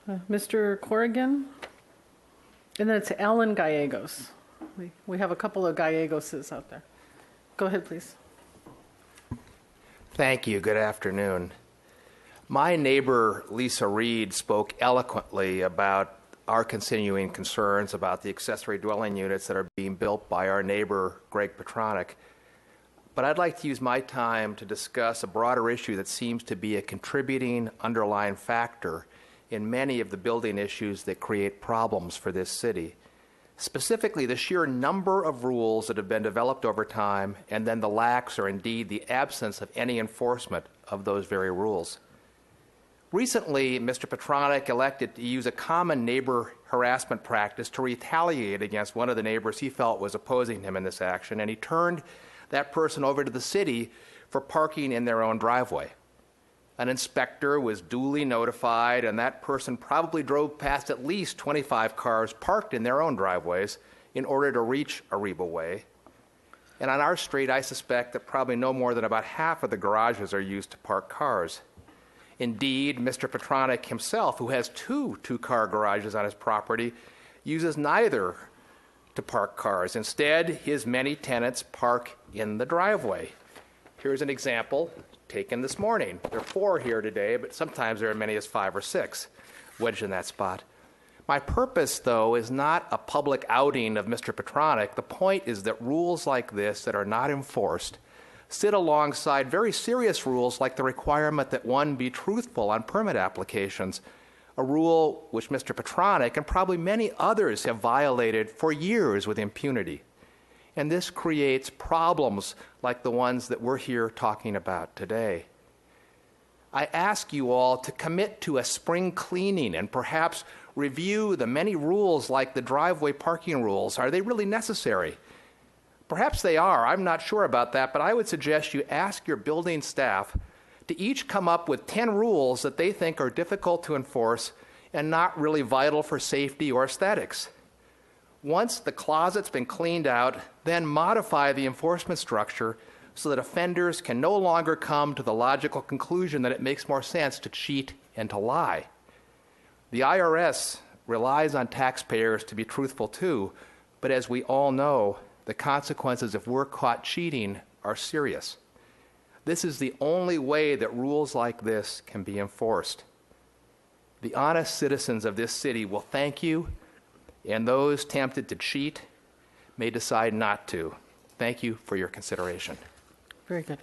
Mr. Corrigan? And then it's Alan Gallegos. We have a couple of Gallegoses out there. Go ahead, please. Thank you. Good afternoon. My neighbor, Lisa Reed, spoke eloquently about our continuing concerns about the accessory dwelling units that are being built by our neighbor, Greg Petronic. But I'd like to use my time to discuss a broader issue that seems to be a contributing underlying factor in many of the building issues that create problems for this city. Specifically, the sheer number of rules that have been developed over time, and then the lax or indeed the absence of any enforcement of those very rules. Recently, Mr. Petronic elected to use a common neighbor harassment practice to retaliate against one of the neighbors he felt was opposing him in this action, and he turned that person over to the city for parking in their own driveway. An inspector was duly notified, and that person probably drove past at least 25 cars parked in their own driveways in order to reach Ariba Way. And on our street, I suspect that probably no more than about half of the garages are used to park cars. Indeed, Mr. Petronic himself, who has two-car garages on his property, uses neither to park cars. Instead, his many tenants park in the driveway. Here's an example taken this morning. There are 4 here today, but sometimes there are as many as 5 or 6 wedged in that spot. My purpose, though, is not a public outing of Mr. Petronic. The point is that rules like this that are not enforced sit alongside very serious rules like the requirement that one be truthful on permit applications, a rule which Mr. Petronic and probably many others have violated for years with impunity. And this creates problems like the ones that we're here talking about today. I ask you all to commit to a spring cleaning and perhaps review the many rules like the driveway parking rules. Are they really necessary? Perhaps they are. I'm not sure about that, but I would suggest you ask your building staff to each come up with 10 rules that they think are difficult to enforce and not really vital for safety or aesthetics. Once the closet's been cleaned out, then modify the enforcement structure so that offenders can no longer come to the logical conclusion that it makes more sense to cheat and to lie. The IRS relies on taxpayers to be truthful too, but as we all know, the consequences if we're caught cheating are serious. This is the only way that rules like this can be enforced. The honest citizens of this city will thank you, and those tempted to cheat may decide not to. Thank you for your consideration. Very good.